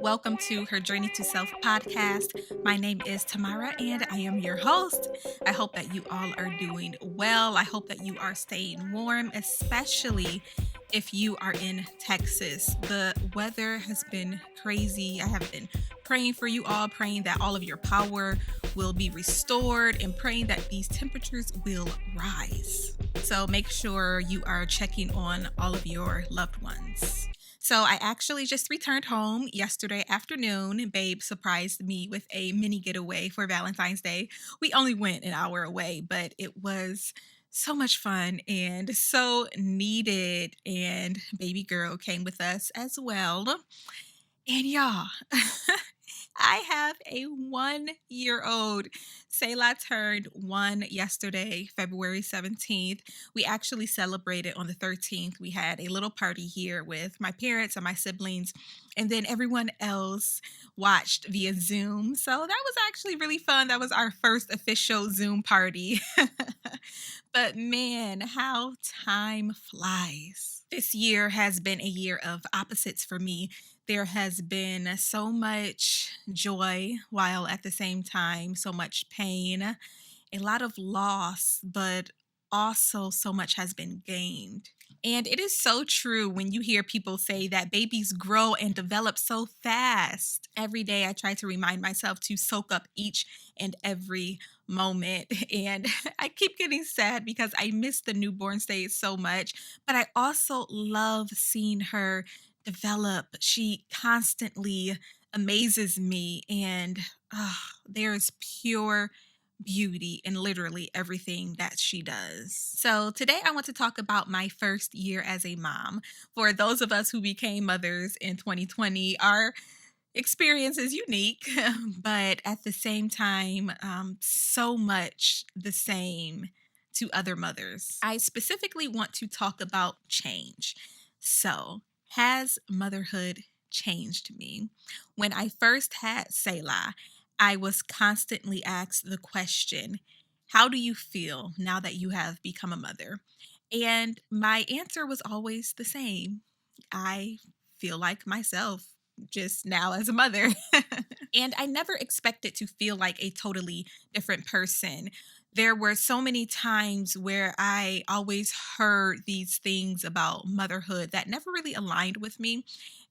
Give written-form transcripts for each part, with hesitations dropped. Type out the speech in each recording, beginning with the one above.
Welcome to HerJourney2Self Podcast. My name is Tamara and I am your host. I hope that you all are doing well. I hope that you are staying warm, especially if you are in Texas. The weather has been crazy. I have been praying for you all, praying that all of your power will be restored and praying that these temperatures will rise. So make sure you are checking on all of your loved ones. So I actually just returned home yesterday afternoon. Babe surprised me with a mini getaway for Valentine's Day. We only went an hour away, but it was so much fun and so needed. And baby girl came with us as well. And y'all, I have a 1-year-old. Selah turned 1 yesterday, February 17th. We actually celebrated on the 13th. We had a little party here with my parents and my siblings, and then everyone else watched via Zoom. So that was actually really fun. That was our first official Zoom party. But man, how time flies. This year has been a year of opposites for me. There has been so much joy while at the same time so much pain, a lot of loss, but also so much has been gained. And it is so true when you hear people say that babies grow and develop so fast. Every day I try to remind myself to soak up each and every moment. And I keep getting sad because I miss the newborn stage so much, but I also love seeing her develop. She constantly amazes me, and there's pure beauty in literally everything that she does. So today I want to talk about my first year as a mom. For those of us who became mothers in 2020, our experience is unique, but at the same time, so much the same to other mothers. I specifically want to talk about change. So, has motherhood changed me? When I first had Selah, I was constantly asked the question, how do you feel now that you have become a mother? And my answer was always the same. I feel like myself just now as a mother. And I never expected to feel like a totally different person. There were so many times where I always heard these things about motherhood that never really aligned with me.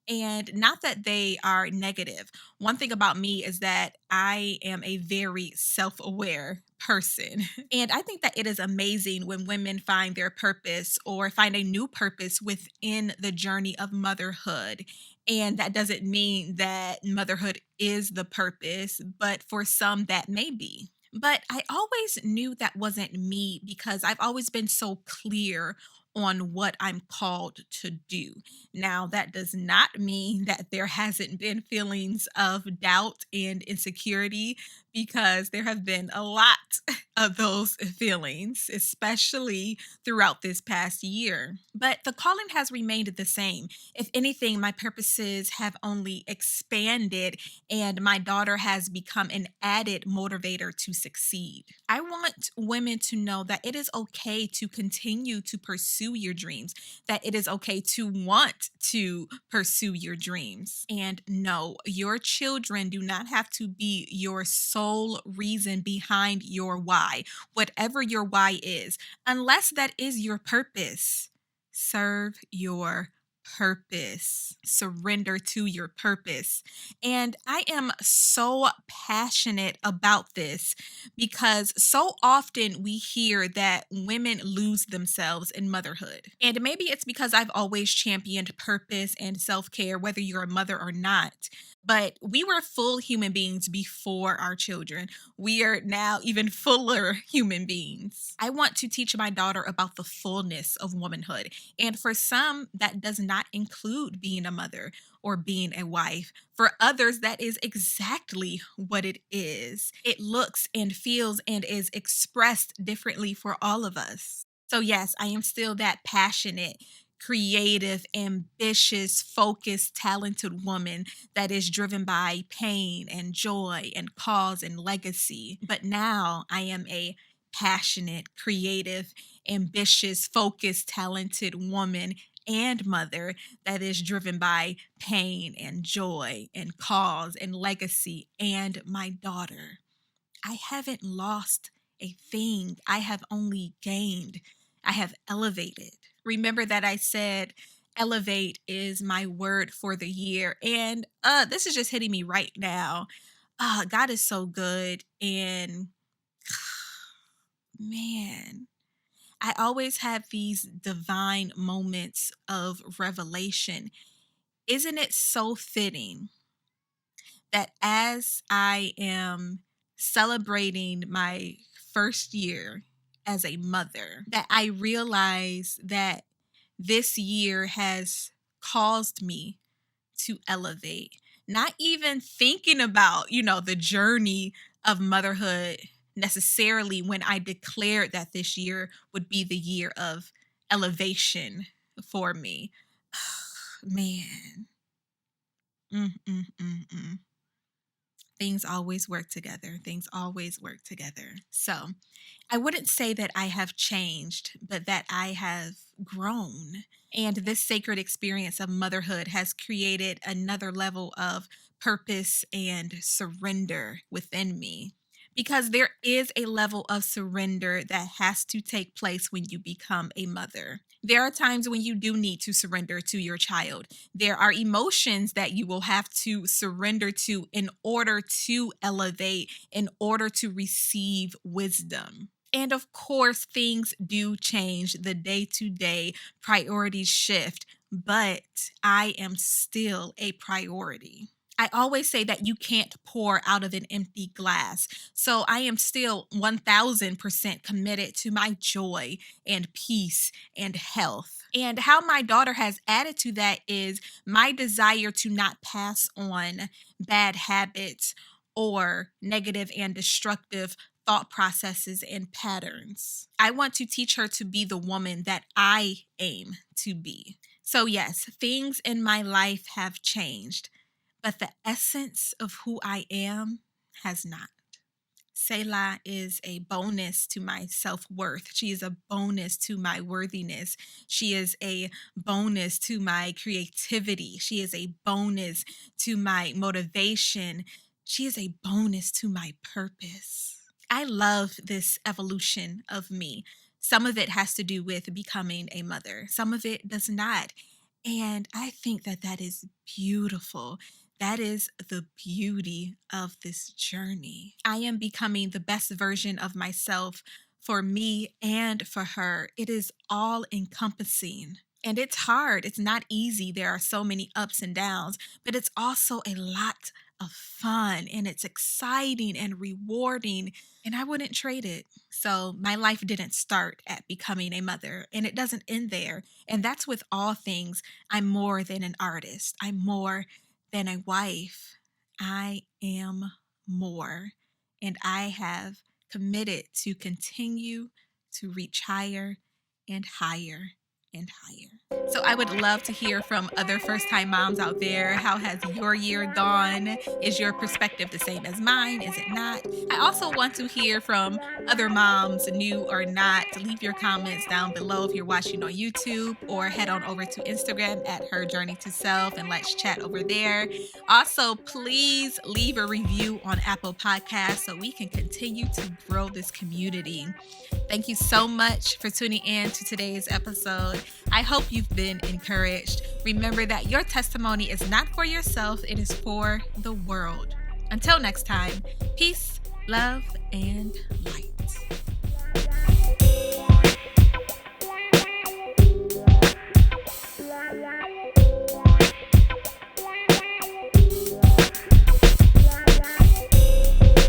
And not that they are negative. One thing about me is that I am a very self aware person. And I think that it is amazing when women find their purpose or find a new purpose within the journey of motherhood. And that doesn't mean that motherhood is the purpose, but for some, that may be. But I always knew that wasn't me because I've always been so clear on what I'm called to do. Now, that does not mean that there hasn't been feelings of doubt and insecurity because there have been a lot of those feelings, especially throughout this past year. But the calling has remained the same. If anything, my purposes have only expanded and my daughter has become an added motivator to succeed. I want women to know that it is okay to continue to pursue your dreams, that it is okay to want to pursue your dreams. And no, your children do not have to be your sole reason behind your why, whatever your why is, unless that is your purpose. Serve your purpose. Surrender to your purpose. And I am so passionate about this because so often we hear that women lose themselves in motherhood. And maybe it's because I've always championed purpose and self-care, whether you're a mother or not. But we were full human beings before our children. We are now even fuller human beings. I want to teach my daughter about the fullness of womanhood. And for some, that does not include being a mother or being a wife. For others, that is exactly what it is. It looks and feels and is expressed differently for all of us. So yes, I am still that passionate, creative, ambitious, focused, talented woman that is driven by pain and joy and cause and legacy. But now I am a passionate, creative, ambitious, focused, talented woman and mother that is driven by pain and joy and cause and legacy and my daughter. I haven't lost a thing. I have only gained. I have elevated. Remember that I said elevate is my word for the year. And this is just hitting me right now. God is so good. And man, I always have these divine moments of revelation. Isn't it so fitting that as I am celebrating my first year as a mother, that I realize that this year has caused me to elevate, not even thinking about, the journey of motherhood necessarily when I declared that this year would be the year of elevation for me. Man. Things always work together. Things always work together. So I wouldn't say that I have changed, but that I have grown. And this sacred experience of motherhood has created another level of purpose and surrender within me. Because there is a level of surrender that has to take place when you become a mother. There are times when you do need to surrender to your child. There are emotions that you will have to surrender to in order to elevate, in order to receive wisdom. And of course, things do change. The day-to-day priorities shift, but I am still a priority. I always say that you can't pour out of an empty glass. So I am still 1000% committed to my joy and peace and health. And how my daughter has added to that is my desire to not pass on bad habits or negative and destructive thought processes and patterns. I want to teach her to be the woman that I aim to be. So yes, things in my life have changed, but the essence of who I am has not. Selah is a bonus to my self-worth. She is a bonus to my worthiness. She is a bonus to my creativity. She is a bonus to my motivation. She is a bonus to my purpose. I love this evolution of me. Some of it has to do with becoming a mother. Some of it does not. And I think that that is beautiful. That is the beauty of this journey. I am becoming the best version of myself for me and for her. It is all encompassing. And it's hard. It's not easy. There are so many ups and downs, but it's also a lot of fun and it's exciting and rewarding. And I wouldn't trade it. So my life didn't start at becoming a mother and it doesn't end there. And that's with all things. I'm more than an artist. I'm more than a wife. I am more. And I have committed to continue to reach higher and higher and higher. So I would love to hear from other first-time moms out there. How has your year gone? Is your perspective the same as mine? Is it not? I also want to hear from other moms, new or not. Leave your comments down below if you're watching on YouTube, or head on over to Instagram at HerJourney2Self and let's chat over there. Also, please leave a review on Apple Podcasts so we can continue to grow this community. Thank you so much for tuning in to today's episode. I hope you've been encouraged. Remember that your testimony is not for yourself, it is for the world. Until next time, peace, love, and light.